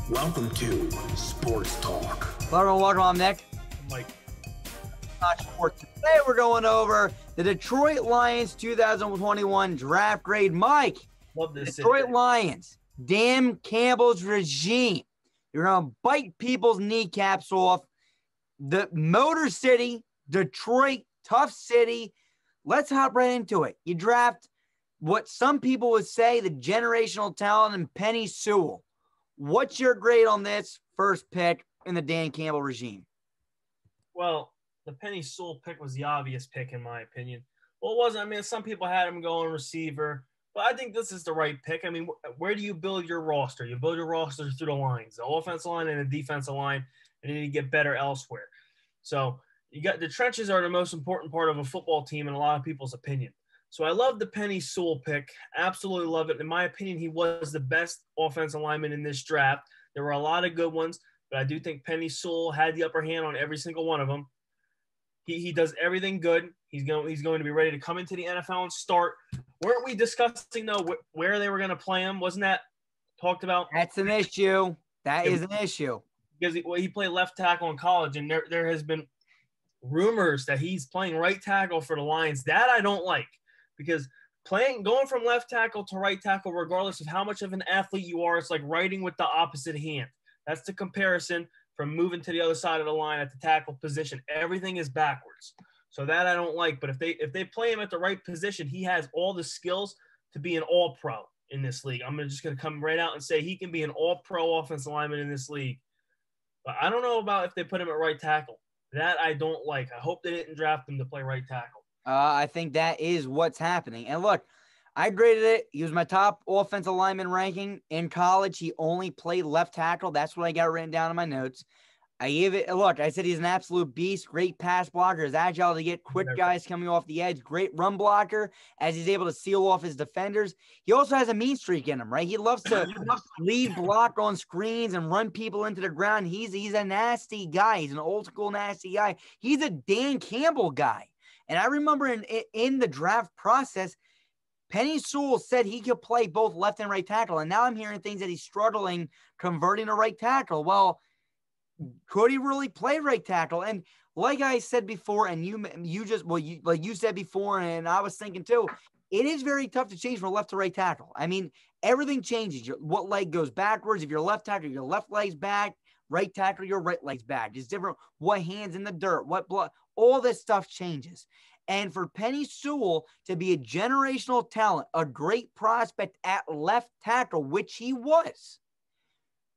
Welcome to Sports Talk. Hello, everyone. Welcome. I'm Nick. Mike. Sports. Today we're going over the Detroit Lions 2021 draft grade. Mike, Love this. Detroit Lions, Dan Campbell's regime. You're going to bite people's kneecaps off. The Motor City, Detroit, tough city. Let's hop right into it. You draft what some people would say the generational talent in Penei Sewell. What's your grade on this first pick in the Dan Campbell regime? Well, the Penei Sewell pick was the obvious pick, in my opinion. Well, it wasn't. I mean, some people had him going receiver, but I think this is the right pick. I mean, where do you build your roster? You build your roster through the lines, the offensive line and the defensive line, and then you get better elsewhere. So you got the trenches are the most important part of a football team in a lot of people's opinion. So I love the Penei Sewell pick. Absolutely love it. In my opinion, he was the best offensive lineman in this draft. There were a lot of good ones, but I do think Penei Sewell had the upper hand on every single one of them. He does everything good. He's going to be ready to come into the NFL and start. Weren't we discussing, though, where they were going to play him? Wasn't that talked about? That's an issue. That is an issue. Because he played left tackle in college, and there has been rumors that he's playing right tackle for the Lions. That I don't like. Because going from left tackle to right tackle, regardless of how much of an athlete you are, it's like writing with the opposite hand. That's the comparison from moving to the other side of the line at the tackle position. Everything is backwards. So that I don't like. But if they play him at the right position, he has all the skills to be an all-pro in this league. I'm just going to come right out and say he can be an all-pro offensive lineman in this league. But I don't know about if they put him at right tackle. That I don't like. I hope they didn't draft him to play right tackle. I think that is what's happening. And look, I graded it. He was my top offensive lineman ranking in college. He only played left tackle. That's what I got written down in my notes. I gave it a look. I said he's an absolute beast. Great pass blocker. Is agile to get quick guys coming off the edge. Great run blocker as he's able to seal off his defenders. He also has a mean streak in him, right? He loves to lead block on screens and run people into the ground. He's a nasty guy. He's an old school nasty guy. He's a Dan Campbell guy. And I remember in the draft process, Penei Sewell said he could play both left and right tackle. And now I'm hearing things that he's struggling converting to right tackle. Well, could he really play right tackle? And like I said before, and you said before, and I was thinking too, it is very tough to change from left to right tackle. I mean, everything changes. What leg goes backwards? If you're left tackle, your left leg's back. Right tackle, your right leg's back. It's different. What hand's in the dirt? What blood? All this stuff changes. And for Penei Sewell to be a generational talent, a great prospect at left tackle, which he was,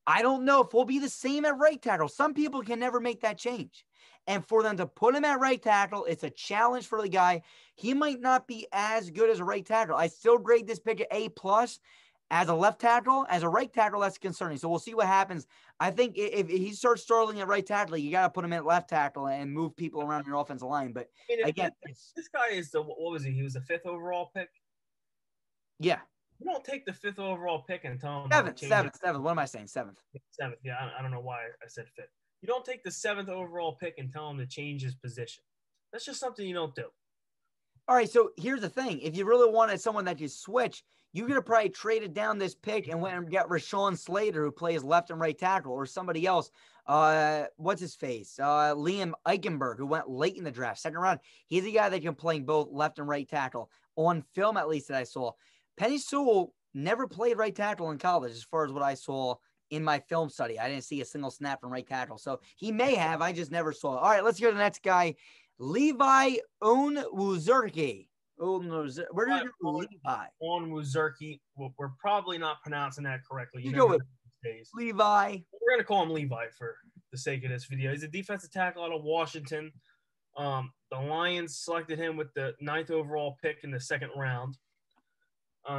I don't know if we'll be the same at right tackle. Some people can never make that change. And for them to put him at right tackle, it's a challenge for the guy. He might not be as good as a right tackle. I still grade this pick at A+. As a left tackle, as a right tackle, that's concerning. So we'll see what happens. I think if he starts struggling at right tackle, you got to put him at left tackle and move people around your offensive line. But again, this guy is what was he? He was the 5th overall pick? Yeah. You don't take the 5th overall pick and tell him. Seventh. What am I saying? Seventh. Yeah, I don't know why I said 5th. You don't take the 7th overall pick and tell him to change his position. That's just something you don't do. All right, so here's the thing. If you really wanted someone that you switch, you could have probably traded down this pick and went and got Rashawn Slater, who plays left and right tackle, or somebody else. What's his face? Liam Eichenberg, who went late in the draft, second round. He's a guy that can play both left and right tackle. On film, at least, that I saw. Penei Sewell never played right tackle in college, as far as what I saw in my film study. I didn't see a single snap from right tackle. So he may have. I just never saw it. All right, let's go to the next guy. Levi Onwuzurike. Where did you go, Levi? Onwuzurike. Well, we're probably not pronouncing that correctly. You go with Levi. We're going to call him Levi for the sake of this video. He's a defensive tackle out of Washington. The Lions selected him with the 9th overall pick in the 2nd round.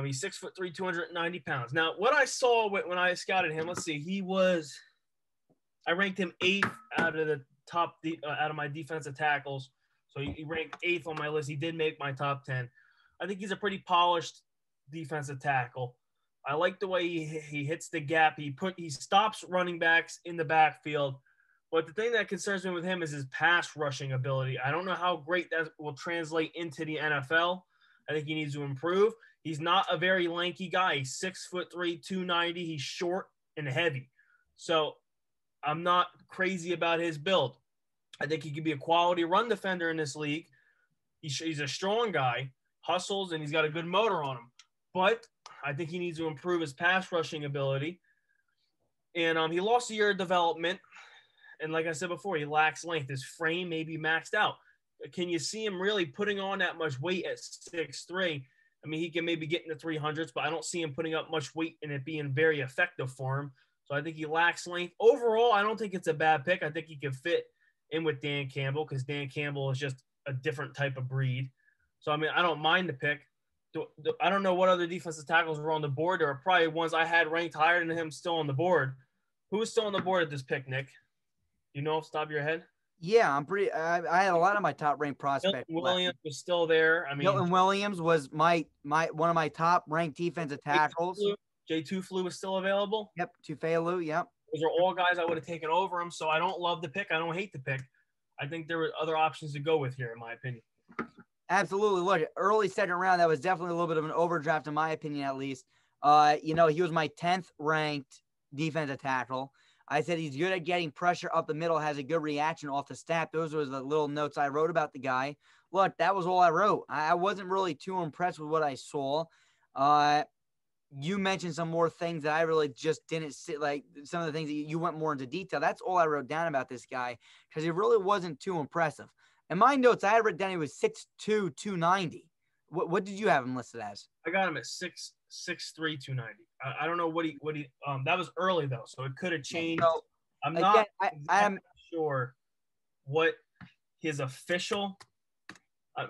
He's 6'3", 290 pounds. Now, what I saw when I scouted him, let's see, I ranked him 8th out of the top out of my defensive tackles. So he ranked 8th on my list. He did make my top 10. I think he's a pretty polished defensive tackle. I like the way he hits the gap. He stops running backs in the backfield. But the thing that concerns me with him is his pass rushing ability. I don't know how great that will translate into the NFL. I think he needs to improve. He's not a very lanky guy. He's 6'3", 290. He's short and heavy. So I'm not crazy about his build. I think he could be a quality run defender in this league. He's a strong guy, hustles, and he's got a good motor on him. But I think he needs to improve his pass rushing ability. And he lost a year of development. And like I said before, he lacks length. His frame may be maxed out. Can you see him really putting on that much weight at 6'3"? I mean, he can maybe get in the 300s, but I don't see him putting up much weight and it being very effective for him. So I think he lacks length. Overall, I don't think it's a bad pick. I think he can fit in with Dan Campbell because Dan Campbell is just a different type of breed. So, I mean, I don't mind the pick. I don't know what other defensive tackles were on the board. There are probably ones I had ranked higher than him still on the board. Who is still on the board at this pick, Nick? You know off the top of your head? Yeah, I had a lot of my top ranked prospects. Milton Williams was still there. I mean, Milton Williams was my one of my top ranked defensive tackles. Jay Tuflu was still available. Yep, Tufelu. Yep. Those are all guys I would have taken over him. So I don't love the pick. I don't hate the pick. I think there were other options to go with here, in my opinion. Absolutely. Look, early second round, that was definitely a little bit of an overdraft, in my opinion, at least. He was my 10th ranked defensive tackle. I said he's good at getting pressure up the middle, has a good reaction off the snap. Those were the little notes I wrote about the guy. Look, that was all I wrote. I wasn't really too impressed with what I saw. You mentioned some more things that I really just didn't see, like some of the things that you went more into detail. That's all I wrote down about this guy because he really wasn't too impressive. In my notes, I had written down he was 6'2", 290. What did you have him listed as? I got him at 6'3", 290. I don't know what he that was early though, so it could have changed. So, I'm again, not I'm sure what his official.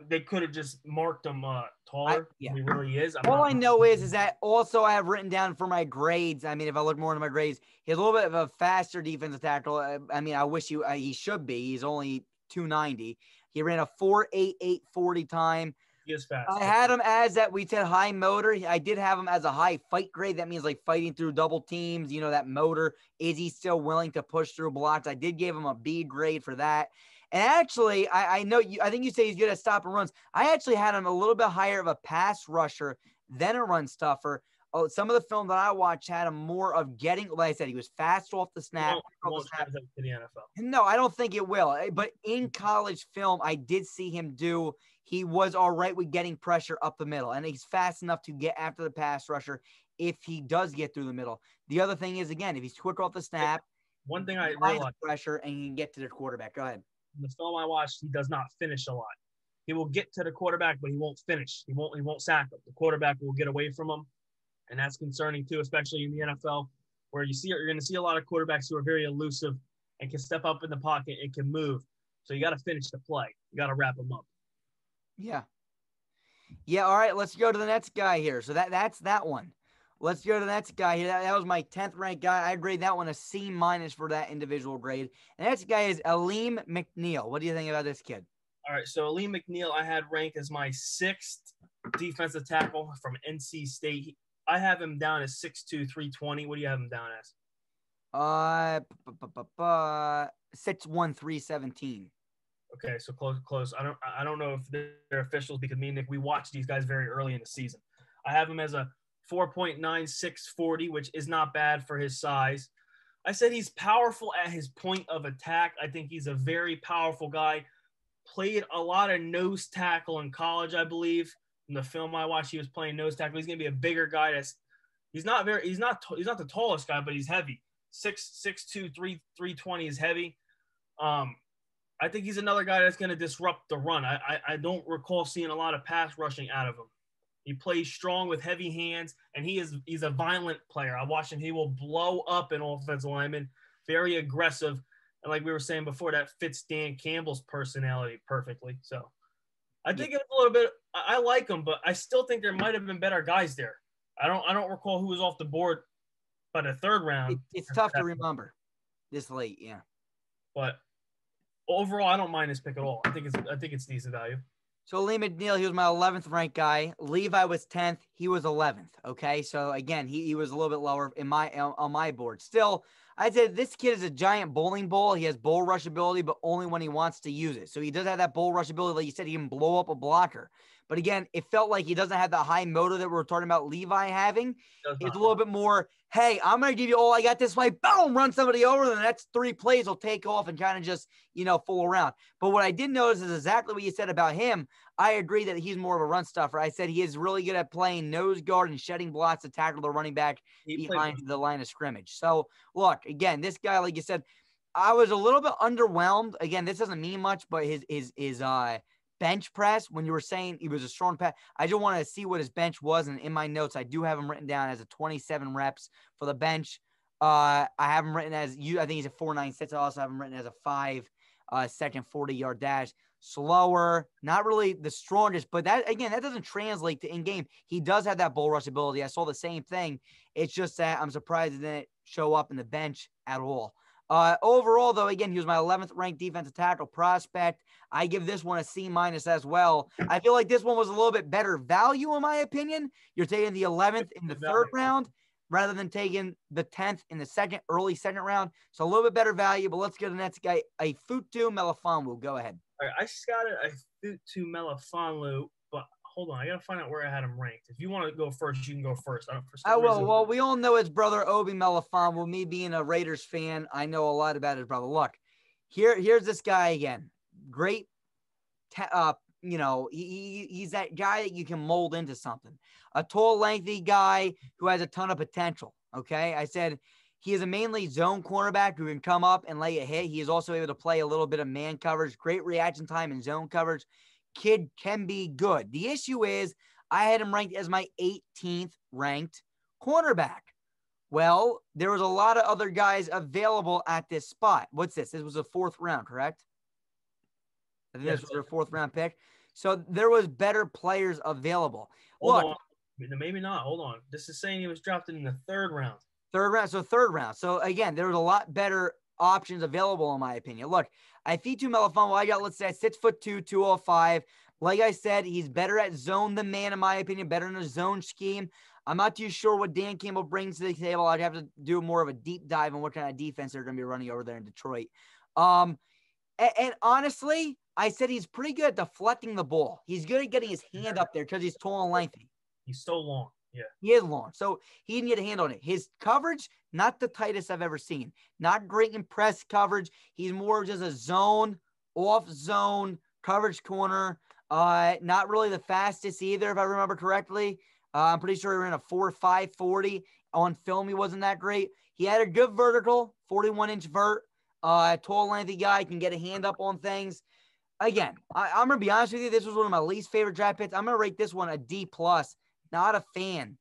They could have just marked him taller than he really is. All I know is that also I have written down for my grades. I mean, if I look more into my grades, he's a little bit of a faster defensive tackle. I mean, I wish he should be. He's only 290. He ran a 4.88 40 time. He is fast. I had him as that we said high motor. I did have him as a high fight grade. That means like fighting through double teams. You know, that motor. Is he still willing to push through blocks? I did give him a B grade for that. And actually, I know you. I think you say he's good at stopping runs. I actually had him a little bit higher of a pass rusher than a run stuffer. Oh, some of the film that I watched had him more of getting. Like I said, he was fast off the snap. Won't translate to the NFL. No, I don't think it will. But in college film, I did see him do. He was all right with getting pressure up the middle, and he's fast enough to get after the pass rusher if he does get through the middle. The other thing is, again, if he's quick off the snap, one thing I realized pressure and he can get to the quarterback. Go ahead. In the film I watched, he does not finish a lot. He will get to the quarterback, but he won't finish. He won't sack him. The quarterback will get away from him, and that's concerning too, especially in the NFL, where you're going to see a lot of quarterbacks who are very elusive and can step up in the pocket and can move. So you got to finish the play. You got to wrap them up. Yeah. Yeah. All right. Let's go to the next guy here. So that's that one. Let's go to the next guy here. That was my 10th ranked guy. I grade that one a C- for that individual grade. And the next guy is Aleem McNeil. What do you think about this kid? All right. So Aleem McNeil, I had ranked as my 6th defensive tackle from NC State. I have him down as 6'2", 320. What do you have him down as? 6'1", 317. Okay, so close. I don't know if they're officials because me and Nick, we watched these guys very early in the season. I have him as a 4.9640, which is not bad for his size. I said he's powerful at his point of attack. I think he's a very powerful guy. Played a lot of nose tackle in college, I believe. In the film I watched, he was playing nose tackle. He's going to be a bigger guy. He's not the tallest guy, but he's heavy. 6'2", 320 is heavy. I think he's another guy that's going to disrupt the run. I don't recall seeing a lot of pass rushing out of him. He plays strong with heavy hands, and he's a violent player. I watched him. He will blow up an offensive lineman, very aggressive. And like we were saying before, that fits Dan Campbell's personality perfectly. So I think it's a little bit – I like him, but I still think there might have been better guys there. I don't recall who was off the board by the third round. It's tough to remember this late, yeah. But overall, I don't mind this pick at all. I think it's decent value. So Aleem McNeil, he was my 11th ranked guy. Levi was 10th. He was 11th. Okay, so again, he was a little bit lower on my board. Still, I'd say this kid is a giant bowling ball. He has bull rush ability, but only when he wants to use it. So he does have that bull rush ability. Like you said, he can blow up a blocker. But again, it felt like he doesn't have the high motor that we're talking about Levi having. It's a little bit more, hey, I'm going to give you all I got this way. Boom, run somebody over. The next 3 plays will take off and kind of just, fool around. But what I did notice is exactly what you said about him. I agree that he's more of a run stuffer. I said he is really good at playing nose guard and shedding blocks to tackle the running back behind the line of scrimmage. So, look, again, this guy, like you said, I was a little bit underwhelmed. Again, this doesn't mean much, but his bench press, when you were saying he was a strong pass, I just wanted to see what his bench was. And in my notes, I do have him written down as a 27 reps for the bench. I have him written as I think he's a 4.96. I also have him written as a 5-second 40-yard dash. Slower, not really the strongest, but that doesn't translate to in-game. He does have that bull rush ability. I saw the same thing. It's just that I'm surprised it didn't show up in the bench at all. Overall, though, again, he was my 11th ranked defensive tackle prospect. I give this one a C- as well. I feel like this one was a little bit better value, in my opinion. You're taking the 11th in the 3rd round rather than taking the 10th in the early second round. So a little bit better value, but let's go to the next guy, a Futu Melifonwu. Go ahead. All right, I scouted a Futu Melifonwu, but hold on, I got to find out where I had him ranked. If you want to go first, you can go first. Well, we all know his brother, Obi Melifonwu. Me being a Raiders fan, I know a lot about his brother. Look, here's this guy again. Great, he's that guy that you can mold into something. A tall, lengthy guy who has a ton of potential, okay? I said he is a mainly zone cornerback who can come up and lay a hit. He is also able to play a little bit of man coverage, great reaction time in zone coverage. Kid can be good. The issue is I had him ranked as my 18th ranked cornerback. Well, there was a lot of other guys available at this spot. What's this? This was a 4th round, correct? I think this was their 4th round pick. So there was better players available. Hold on. Maybe not. Hold on. This is saying he was drafted in the 3rd round. 3rd round. So again, there was a lot better options available in my opinion. Look, I Futu Melifonwu, I got, let's say, 6'2", 205. Like I said, he's better at zone than man, in my opinion, better in a zone scheme. I'm not too sure what Dan Campbell brings to the table. I'd have to do more of a deep dive on what kind of defense they're going to be running over there in Detroit. And honestly, I said he's pretty good at deflecting the ball. He's good at getting his hand up there because he's tall and lengthy. He's so long. Yeah. He is long. So he can get a hand on it. His coverage, not the tightest I've ever seen. Not great in press coverage. He's more just a zone, off zone coverage corner. Not really the fastest either, if I remember correctly. I'm pretty sure he ran a 4.5 40. On film, he wasn't that great. He had a good vertical, 41-inch vert. Tall, lengthy guy, can get a hand up on things. Again, I'm going to be honest with you. This was one of my least favorite draft picks. I'm going to rate this one a D+. Not a fan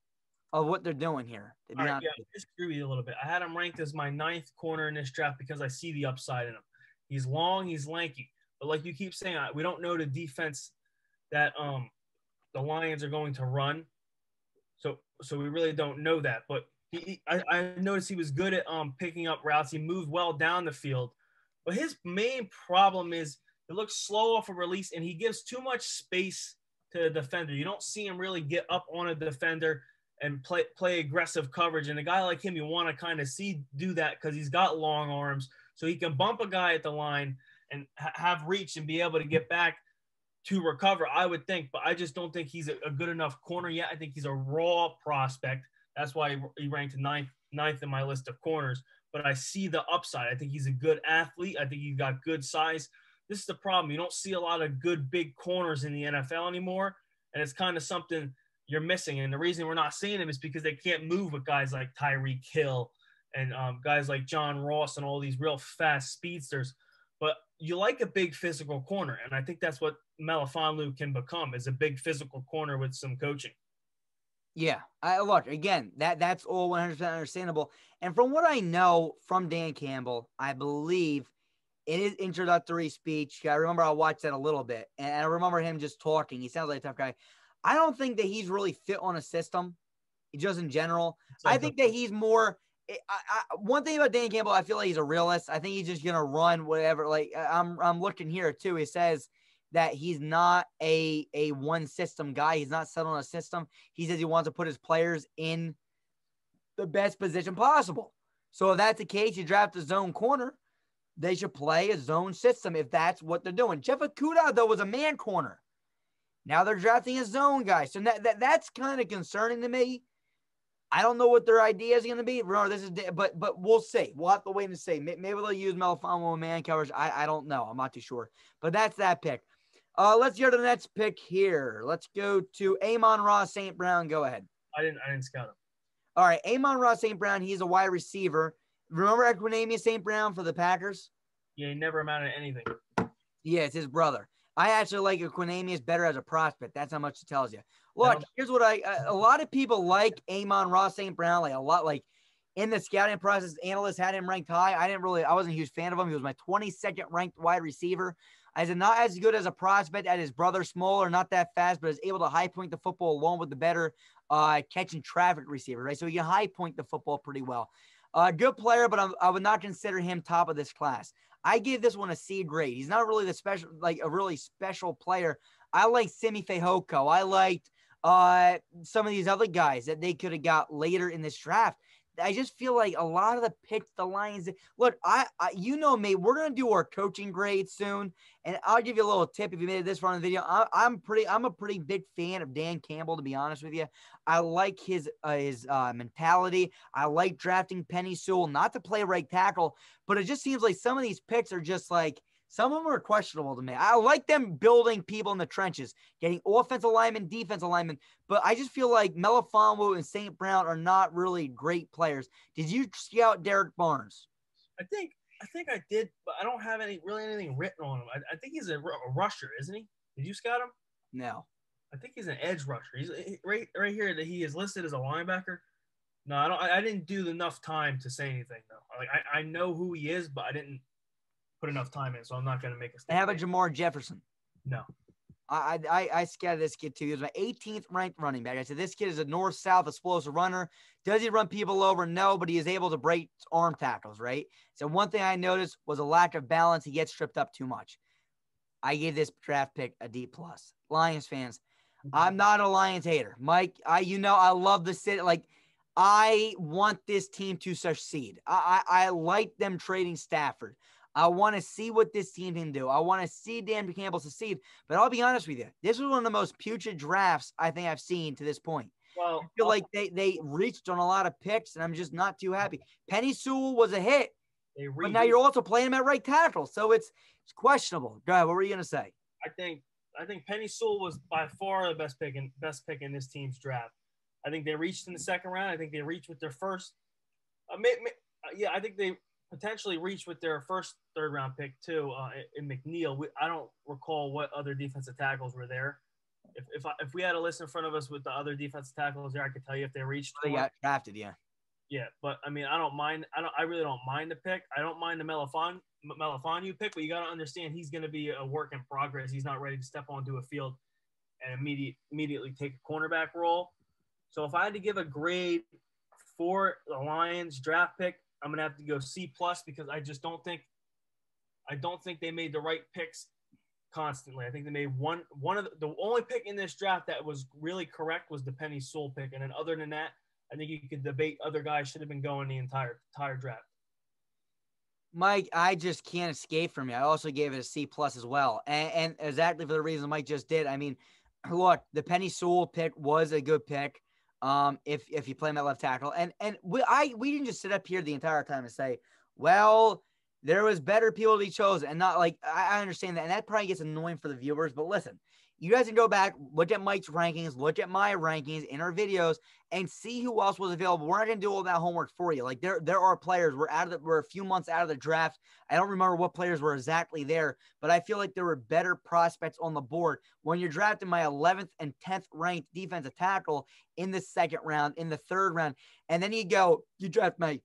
of what they're doing here. All right, yeah, I disagree with you a little bit. I had him ranked as my 9th corner in this draft because I see the upside in him. He's long, he's lanky. But like you keep saying, we don't know the defense that the Lions are going to run. So we really don't know that. But I noticed he was good at picking up routes. He moved well down the field. But his main problem is it looks slow off a release, and he gives too much space to the defender. You don't see him really get up on a defender and play aggressive coverage. And a guy like him, you want to kind of do that because he's got long arms, so he can bump a guy at the line and have reach and be able to get back to recover, I would think. But I just don't think he's a good enough corner yet. I think he's a raw prospect. That's why he ranked ninth in my list of corners. But I see the upside. I think he's a good athlete. I think he's got good size. This is the problem. You don't see a lot of good big corners in the NFL anymore, and it's kind of something you're missing. And the reason we're not seeing him is because they can't move with guys like Tyreek Hill and guys like John Ross and all these real fast speedsters. But you like a big physical corner, and I think that's what Melifonwu can become, is a big physical corner with some coaching. Yeah, look, again, that's all 100% understandable. And from what I know from Dan Campbell, I believe in his introductory speech, I remember I watched that a little bit, and I remember him just talking. He sounds like a tough guy. I don't think that he's really fit on a system, just in general. I think that he's more one thing about Dan Campbell, I feel like he's a realist. I think he's just going to run whatever. Like, I'm looking here, too. He says that he's not a one-system guy. He's not set on a system. He says he wants to put his players in the best position possible. So if that's the case, you draft a zone corner. They should play a zone system if that's what they're doing. Jeff Okudah, though, was a man corner. Now they're drafting a zone guy. So that's kind of concerning to me. I don't know what their idea is going to be. Remember, this is, but we'll see. We'll have to wait and see. Maybe they'll use Melifonwu in man coverage. I don't know. I'm not too sure. But that's that pick. Let's go to the next pick here. Let's go to Amon-Ra St. Brown. Go ahead. I didn't scout him. All right, Amon-Ra St. Brown. He's a wide receiver. Remember Equinemius St. Brown for the Packers? Yeah, he never amounted to anything. Yeah, it's his brother. I actually like Equinemius better as a prospect. That's how much it tells you. Look, here's what a lot of people like Amon-Ra St. Brown, like a lot, like in the scouting process, analysts had him ranked high. I wasn't a huge fan of him. He was my 22nd ranked wide receiver. I said, not as good as a prospect as his brother, smaller, not that fast, but is able to high point the football along with the better catching traffic receiver, right? So he can high point the football pretty well. Good player, but I would not consider him top of this class. I give this one a C grade. He's not really a really special player. I like Simi Fehoko. I liked some of these other guys that they could have got later in this draft. I just feel like a lot of the picks, the Lions. Look, I you know me, we're gonna do our coaching grades soon, and I'll give you a little tip if you made it this far in the video. I'm a pretty big fan of Dan Campbell, to be honest with you. I like his mentality. I like drafting Penny Sewell, not to play right tackle, but it just seems like some of these picks are just like. Some of them are questionable to me. I like them building people in the trenches, getting offensive linemen, defensive linemen, but I just feel like Melifonwu and St. Brown are not really great players. Did you scout Derek Barnes? I think I did, but I don't have anything written on him. I think he's a rusher, isn't he? Did you scout him? No. I think he's an edge rusher. He's right here that he is listed as a linebacker. No, I didn't do enough time to say anything though. Like I know who he is, but I didn't put enough time in, so I'm not going to make a statement. How about Jamar Jefferson? No. I scouted this kid too. He was my 18th ranked running back. I said, this kid is a north-south explosive runner. Does he run people over? No, but he is able to break arm tackles, right? So one thing I noticed was a lack of balance. He gets tripped up too much. I gave this draft pick a D+. Lions fans, I'm not a Lions hater. Mike, I love the city. Like, I want this team to succeed. I like them trading Stafford. I want to see what this team can do. I want to see Dan Campbell succeed. But I'll be honest with you. This was one of the most putrid drafts I think I've seen to this point. Well, I feel like they reached on a lot of picks, and I'm just not too happy. Penny Sewell was a hit, but now you're also playing him at right tackle, so it's questionable. Go ahead. What were you going to say? I think Penny Sewell was by far the best pick in this team's draft. I think they reached in the second round. I think they reached with their first. I think they potentially reach with their first third round pick too in McNeil. I don't recall what other defensive tackles were there. If we had a list in front of us with the other defensive tackles there, I could tell you if they reached. They got drafted, yeah. Yeah, but I mean, I really don't mind the pick. I don't mind the Melifonwu pick, but you got to understand he's going to be a work in progress. He's not ready to step onto a field and immediately take a cornerback role. So if I had to give a grade for the Lions draft pick, I'm gonna have to go C+ because I just don't think they made the right picks constantly. I think they made one of the only pick in this draft that was really correct was the Penny Sewell pick, and then other than that, I think you could debate other guys should have been going the entire draft. Mike, I just can't escape from you. I also gave it a C+ as well, and exactly for the reason Mike just did. I mean, look, the Penny Sewell pick was a good pick. If you play him at left tackle, and we didn't just sit up here the entire time and say, well, there was better people to be chosen, and not like I understand that, and that probably gets annoying for the viewers. But listen, you guys can go back, look at Mike's rankings, look at my rankings in our videos, and see who else was available. We're not gonna do all that homework for you. Like there are players. We're a few months out of the draft. I don't remember what players were exactly there, but I feel like there were better prospects on the board when you're drafting my 11th and 10th ranked defensive tackle in the second round, in the third round, and then you draft my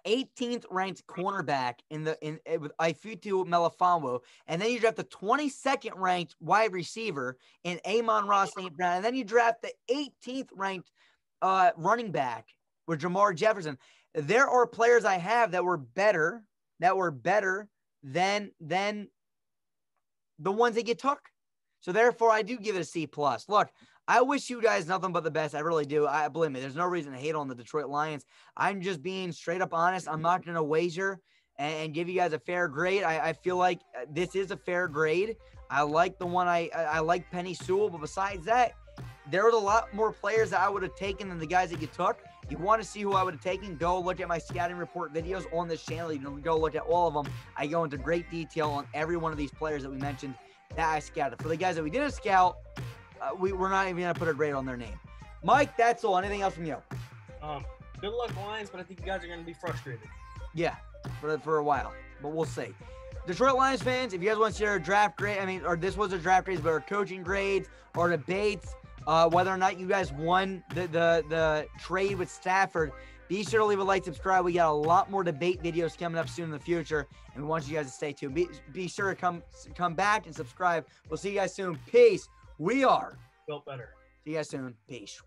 18th ranked cornerback with Ifeatu Melifonwu, and then you draft the 22nd ranked wide receiver in Amon-Ra St. Brown, and then you draft the 18th ranked running back with Jamar Jefferson. There are players I have that were better than the ones that you took. So therefore, I do give it a C+. Look, I wish you guys nothing but the best. I really do. Believe me, there's no reason to hate on the Detroit Lions. I'm just being straight up honest. I'm not going to wager and give you guys a fair grade. I feel like this is a fair grade. I like the one I like Penny Sewell, but besides that, there was a lot more players that I would have taken than the guys that you took. You want to see who I would have taken, go look at my scouting report videos on this channel. You can go look at all of them. I go into great detail on every one of these players that we mentioned that I scouted. For the guys that we didn't scout, we're not even going to put a grade on their name. Mike, that's all. Anything else from you? Good luck, Lions, but I think you guys are going to be frustrated. Yeah, for a while, but we'll see. Detroit Lions fans, if you guys want to see our draft grade, or this was a draft grades, but our coaching grades or debates, whether or not you guys won the trade with Stafford, be sure to leave a like, subscribe. We got a lot more debate videos coming up soon in the future, and we want you guys to stay tuned. Be sure to come back and subscribe. We'll see you guys soon. Peace. We are Built Better. See you guys soon. Peace.